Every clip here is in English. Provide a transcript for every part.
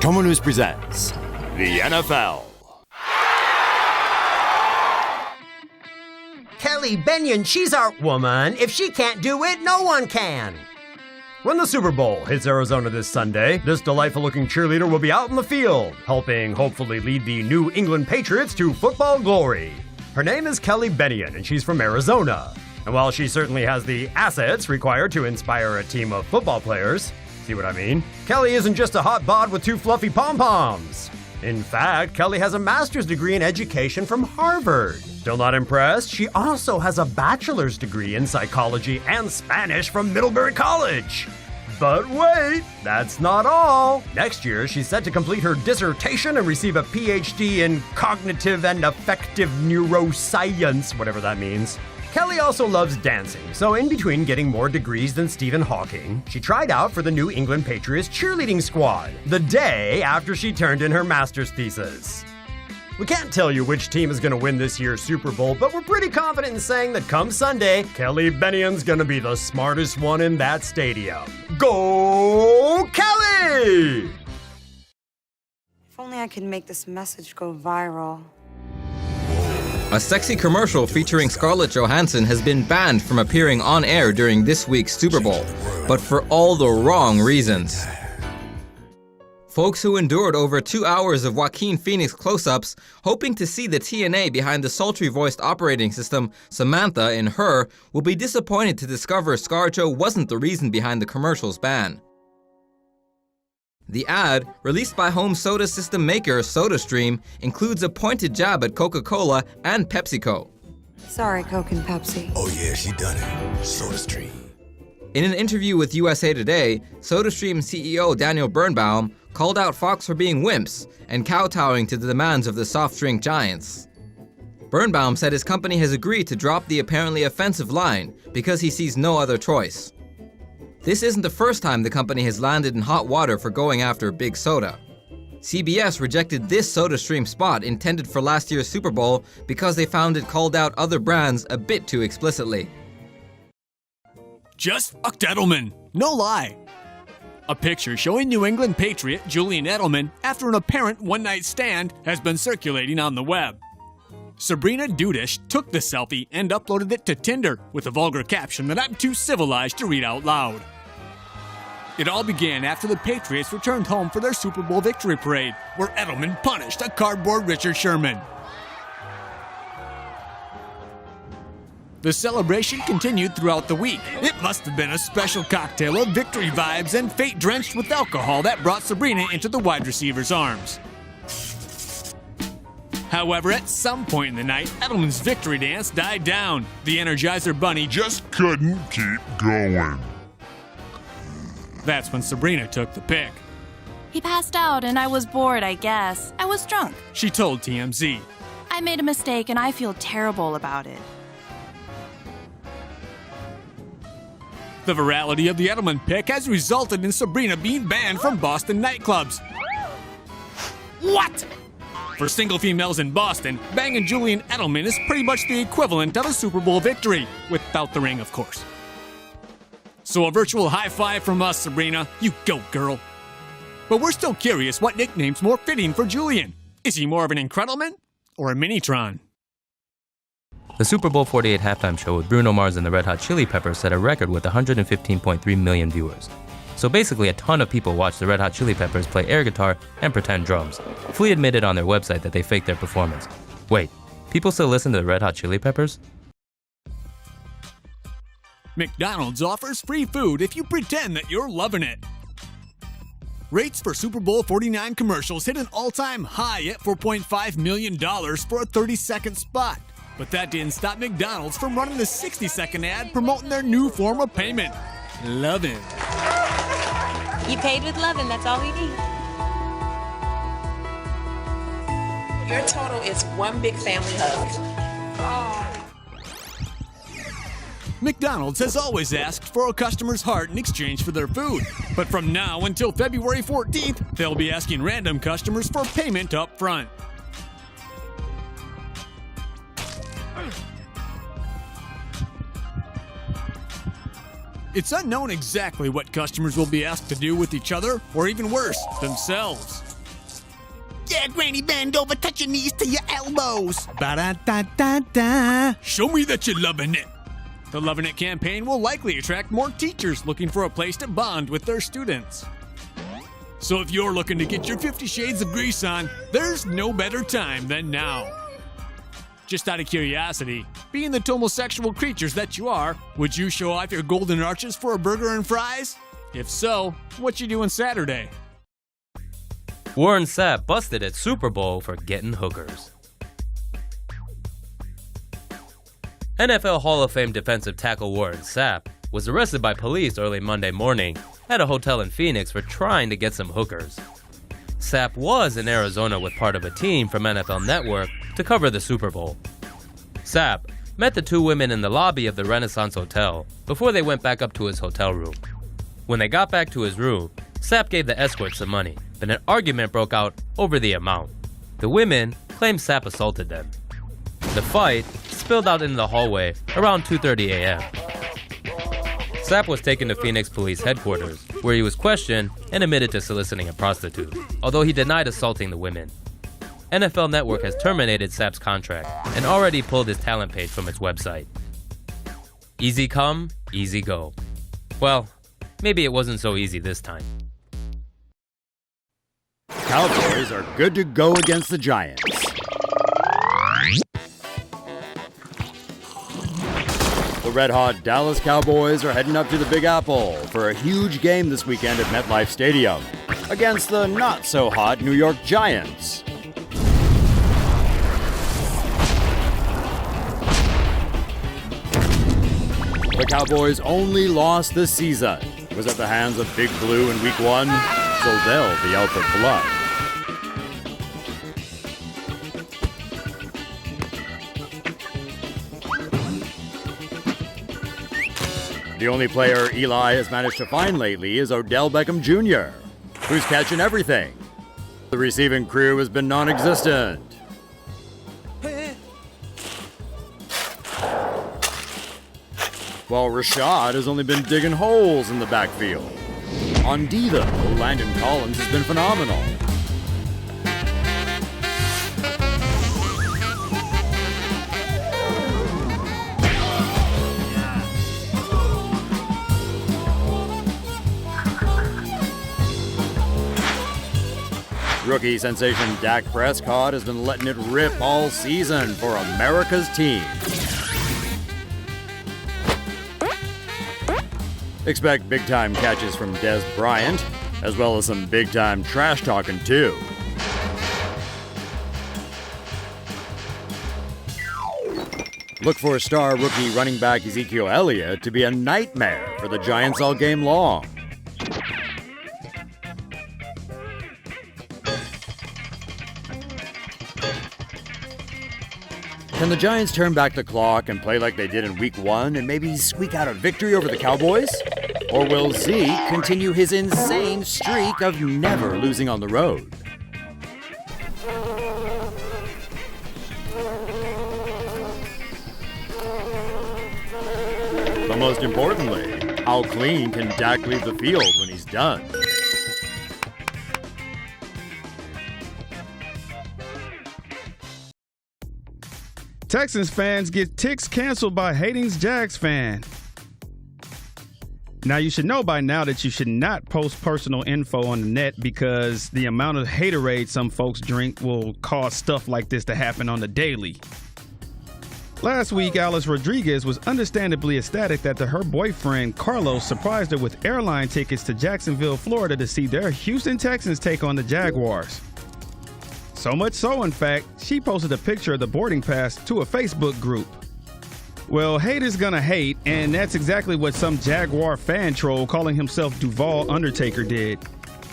TomoNews presents the NFL. Kelly Bennion, she's our woman. If she can't do it, no one can. When the Super Bowl hits Arizona this Sunday, this delightful-looking cheerleader will be out in the field, helping hopefully lead the New England Patriots to football glory. Her name is Kelly Bennion, and she's from Arizona. And while she certainly has the assets required to inspire a team of football players, see what I mean? Kelly isn't just a hot bod with two fluffy pom-poms. In fact, Kelly has a master's degree in education from Harvard. Still not impressed? She also has a bachelor's degree in psychology and Spanish from Middlebury College. But wait, that's not all. Next year, she's set to complete her dissertation and receive a PhD in cognitive and affective neuroscience, whatever that means. Kelly also loves dancing, so in between getting more degrees than Stephen Hawking, she tried out for the New England Patriots cheerleading squad the day after she turned in her master's thesis. We can't tell you which team is going to win this year's Super Bowl, but we're pretty confident in saying that come Sunday, Kelly Bennion's going to be the smartest one in that stadium. Go Kelly! If only I could make this message go viral. A sexy commercial featuring Scarlett Johansson has been banned from appearing on air during this week's Super Bowl, but for all the wrong reasons. Folks who endured over 2 hours of Joaquin Phoenix close-ups, hoping to see the TNA behind the sultry-voiced operating system Samantha in Her, will be disappointed to discover ScarJo wasn't the reason behind the commercial's ban. The ad, released by home soda system maker SodaStream, includes a pointed jab at Coca-Cola and PepsiCo. Sorry, Coke and Pepsi. Oh yeah, she done it. SodaStream. In an interview with USA Today, SodaStream CEO Daniel Birnbaum called out Fox for being wimps and kowtowing to the demands of the soft drink giants. Birnbaum said his company has agreed to drop the apparently offensive line because he sees no other choice. This isn't the first time the company has landed in hot water for going after Big Soda. CBS rejected this SodaStream spot intended for last year's Super Bowl because they found it called out other brands a bit too explicitly. Just fucked Edelman. No lie. A picture showing New England Patriot Julian Edelman after an apparent one-night stand has been circulating on the web. Sabrina Dudesh took the selfie and uploaded it to Tinder with a vulgar caption that I'm too civilized to read out loud. It all began after the Patriots returned home for their Super Bowl victory parade, where Edelman punished a cardboard Richard Sherman. The celebration continued throughout the week. It must have been a special cocktail of victory vibes and fate drenched with alcohol that brought Sabrina into the wide receiver's arms. However, at some point in the night, Edelman's victory dance died down. The Energizer Bunny just couldn't keep going. That's when Sabrina took the pic. He passed out and I was bored, I guess. I was drunk. She told TMZ. I made a mistake and I feel terrible about it. The virality of the Edelman pic has resulted in Sabrina being banned from Boston nightclubs. What? For single females in Boston, banging Julian Edelman is pretty much the equivalent of a Super Bowl victory, without the ring, of course. So a virtual high five from us, Sabrina. You go, girl. But we're still curious what nickname's more fitting for Julian. Is he more of an Incrediman or a Minitron? The Super Bowl 48 halftime show with Bruno Mars and the Red Hot Chili Peppers set a record with 115.3 million viewers. So basically a ton of people watched the Red Hot Chili Peppers play air guitar and pretend drums. Flea admitted on their website that they faked their performance. Wait, people still listen to the Red Hot Chili Peppers? McDonald's offers free food if you pretend that you're loving it. Rates for Super Bowl 49 commercials hit an all-time high at $4.5 million for a 30-second spot. But that didn't stop McDonald's from running a 60-second ad promoting their new form of payment. Lovin'. You paid with lovin', that's all we need. Your total is one big family hug. McDonald's has always asked for a customer's heart in exchange for their food. But from now until February 14th, they'll be asking random customers for payment up front. It's unknown exactly what customers will be asked to do with each other, or even worse, themselves. Yeah, Granny, bend over, touch your knees to your elbows. Ba-da-da-da-da. Show me that you're loving it. The Lovin' It campaign will likely attract more teachers looking for a place to bond with their students. So if you're looking to get your 50 Shades of Grease on, there's no better time than now. Just out of curiosity, being the tomosexual creatures that you are, would you show off your golden arches for a burger and fries? If so, what you doing Saturday? Warren Sapp busted at Super Bowl for getting hookers. NFL Hall of Fame defensive tackle Warren Sapp was arrested by police early Monday morning at a hotel in Phoenix for trying to get some hookers. Sapp was in Arizona with part of a team from NFL Network to cover the Super Bowl. Sapp met the two women in the lobby of the Renaissance Hotel before they went back up to his hotel room. When they got back to his room, Sapp gave the escort some money, but an argument broke out over the amount. The women claimed Sapp assaulted them. The fight spilled out into the hallway around 2:30 a.m. Sapp was taken to Phoenix Police Headquarters, where he was questioned and admitted to soliciting a prostitute, although he denied assaulting the women. NFL Network has terminated Sapp's contract and already pulled his talent page from its website. Easy come, easy go. Well, maybe it wasn't so easy this time. Cowboys are good to go against the Giants. The red-hot Dallas Cowboys are heading up to the Big Apple for a huge game this weekend at MetLife Stadium against the not-so-hot New York Giants. The Cowboys' only loss this season was at the hands of Big Blue in Week 1, so they'll be out for blood. The only player Eli has managed to find lately is Odell Beckham Jr., who's catching everything. The receiving crew has been non-existent. While Rashad has only been digging holes in the backfield. On D, though, Landon Collins has been phenomenal. Rookie sensation Dak Prescott has been letting it rip all season for America's team. Expect big-time catches from Dez Bryant, as well as some big-time trash-talking, too. Look for star rookie running back Ezekiel Elliott to be a nightmare for the Giants all game long. Can the Giants turn back the clock and play like they did in Week 1 and maybe squeak out a victory over the Cowboys? Or will Zeke continue his insane streak of never losing on the road? But most importantly, how clean can Dak leave the field when he's done? Texans fans get ticks canceled by Hating's Jags fan. Now, you should know by now that you should not post personal info on the net because the amount of haterade some folks drink will cause stuff like this to happen on the daily. Last week, Alice Rodriguez was understandably ecstatic that her boyfriend, Carlos, surprised her with airline tickets to Jacksonville, Florida to see their Houston Texans take on the Jaguars. So much so, in fact, she posted a picture of the boarding pass to a Facebook group. Well, hate is gonna hate, and that's exactly what some Jaguar fan troll calling himself Duval Undertaker did.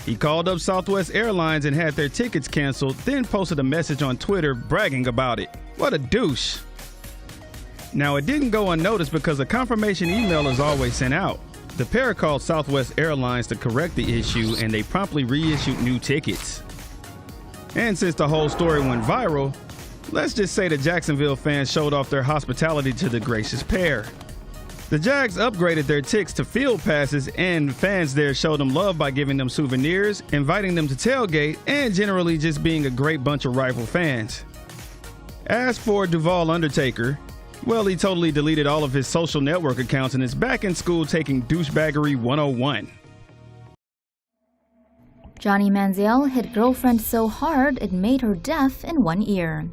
He called up Southwest Airlines and had their tickets canceled, then posted a message on Twitter bragging about it. What a douche. Now, it didn't go unnoticed because a confirmation email is always sent out. The pair called Southwest Airlines to correct the issue, and they promptly reissued new tickets. And since the whole story went viral, let's just say the Jacksonville fans showed off their hospitality to the gracious pair. The Jags upgraded their tickets to field passes, and fans there showed them love by giving them souvenirs, inviting them to tailgate, and generally just being a great bunch of rival fans. As for Duval Undertaker, well, he totally deleted all of his social network accounts and is back in school taking douchebaggery 101. Johnny Manziel hit girlfriend so hard it made her deaf in one ear.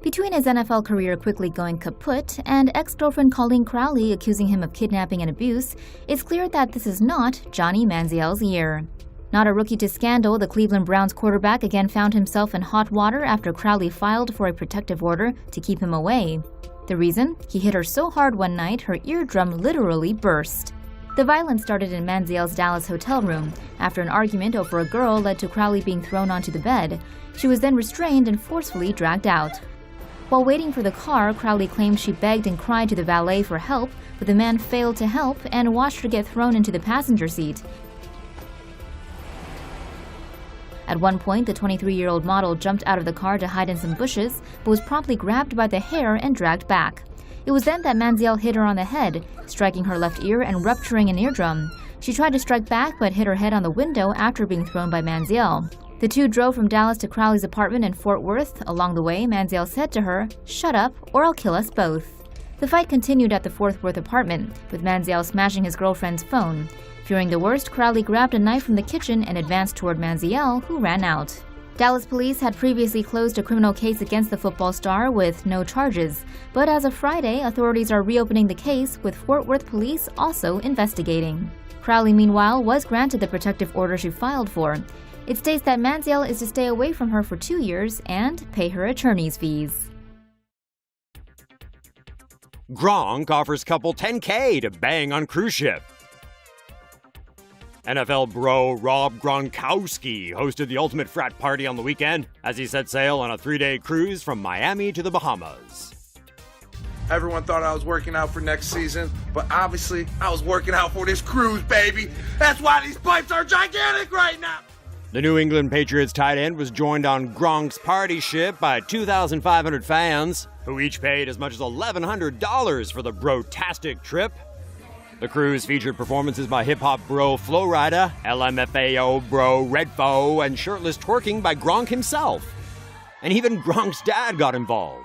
Between his NFL career quickly going kaput and ex-girlfriend Colleen Crowley accusing him of kidnapping and abuse, it's clear that this is not Johnny Manziel's year. Not a rookie to scandal, the Cleveland Browns quarterback again found himself in hot water after Crowley filed for a protective order to keep him away. The reason? He hit her so hard one night her eardrum literally burst. The violence started in Manziel's Dallas hotel room after an argument over a girl led to Crowley being thrown onto the bed. She was then restrained and forcefully dragged out. While waiting for the car, Crowley claimed she begged and cried to the valet for help, but the man failed to help and watched her get thrown into the passenger seat. At one point, the 23-year-old model jumped out of the car to hide in some bushes, but was promptly grabbed by the hair and dragged back. It was then that Manziel hit her on the head, striking her left ear and rupturing an eardrum. She tried to strike back but hit her head on the window after being thrown by Manziel. The two drove from Dallas to Crowley's apartment in Fort Worth. Along the way, Manziel said to her, "Shut up, or I'll kill us both." The fight continued at the Fort Worth apartment, with Manziel smashing his girlfriend's phone. Fearing the worst, Crowley grabbed a knife from the kitchen and advanced toward Manziel, who ran out. Dallas police had previously closed a criminal case against the football star with no charges. But as of Friday, authorities are reopening the case, with Fort Worth police also investigating. Crowley, meanwhile, was granted the protective order she filed for. It states that Manziel is to stay away from her for 2 years and pay her attorney's fees. Gronk offers couple $10K to bang on cruise ship. NFL bro Rob Gronkowski hosted the ultimate frat party on the weekend as he set sail on a 3-day cruise from Miami to the Bahamas. Everyone thought I was working out for next season, but obviously I was working out for this cruise, baby. That's why these pipes are gigantic right now. The New England Patriots tight end was joined on Gronk's party ship by 2,500 fans, who each paid as much as $1,100 for the bro-tastic trip. The cruise featured performances by hip-hop bro Flowrider, LMFAO bro Redfo, and shirtless twerking by Gronk himself. And even Gronk's dad got involved.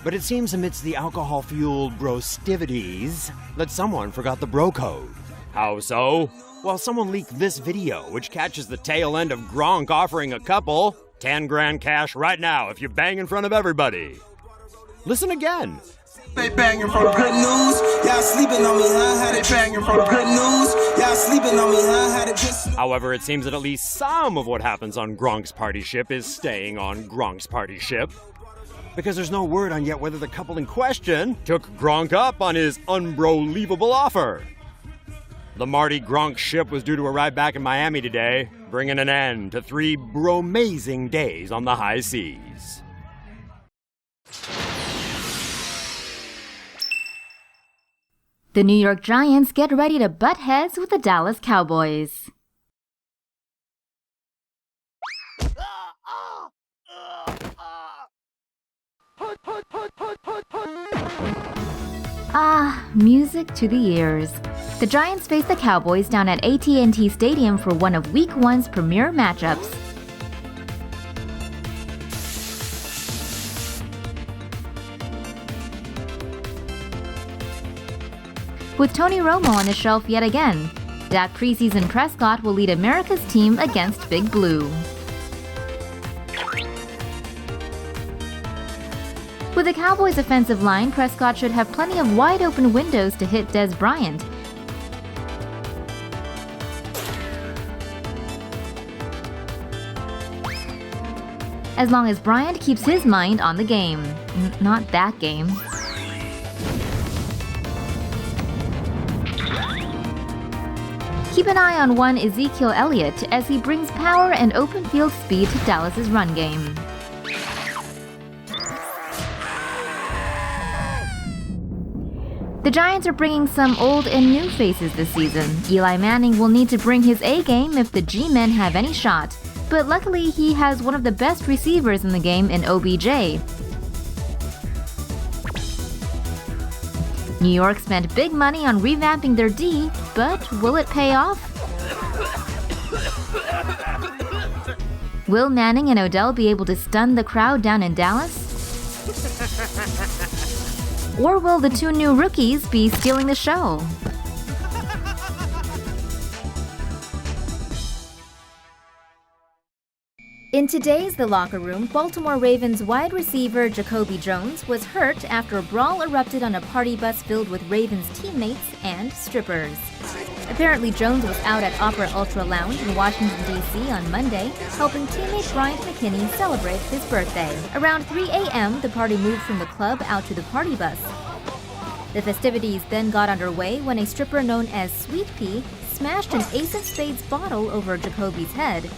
But it seems amidst the alcohol-fueled brostivities that someone forgot the bro code. How so? Well, someone leaked this video, which catches the tail end of Gronk offering a couple 10 grand cash right now if you bang in front of everybody. Listen again. They banging for the good news. Y'all sleeping on me, huh? How they banging for the good news. Y'all sleeping on me, huh? How they just... However, it seems that at least some of what happens on Gronk's party ship is staying on Gronk's party ship. Because there's no word on yet whether the couple in question took Gronk up on his unbelievable offer. The Marty Gronk ship was due to arrive back in Miami today, bringing an end to 3 bromazing days on the high seas. The New York Giants get ready to butt heads with the Dallas Cowboys. Music to the ears. The Giants face the Cowboys down at AT&T Stadium for one of Week 1's premier matchups. With Tony Romo on the shelf yet again, Dak preseason Prescott will lead America's team against Big Blue. With the Cowboys' offensive line, Prescott should have plenty of wide-open windows to hit Dez Bryant. As long as Bryant keeps his mind on the game. Not that game. Keep an eye on one Ezekiel Elliott as he brings power and open field speed to Dallas's run game. The Giants are bringing some old and new faces this season. Eli Manning will need to bring his A-game if the G-men have any shot, but luckily he has one of the best receivers in the game in OBJ. New York spent big money on revamping their D, but will it pay off? Will Manning and Odell be able to stun the crowd down in Dallas? Or will the two new rookies be stealing the show? In today's The Locker Room, Baltimore Ravens wide receiver Jacoby Jones was hurt after a brawl erupted on a party bus filled with Ravens teammates and strippers. Apparently, Jones was out at Opera Ultra Lounge in Washington, D.C. on Monday, helping teammate Bryant McKinney celebrate his birthday. Around 3 a.m., the party moved from the club out to the party bus. The festivities then got underway when a stripper known as Sweet Pea smashed an Ace of Spades bottle over Jacoby's head.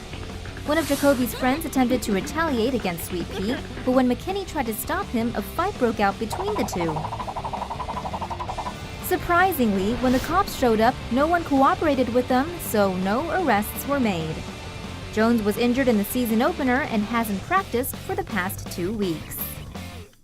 One of Jacoby's friends attempted to retaliate against Sweet Pea, but when McKinney tried to stop him, a fight broke out between the two. Surprisingly, when the cops showed up, no one cooperated with them, so no arrests were made. Jones was injured in the season opener and hasn't practiced for the past 2 weeks.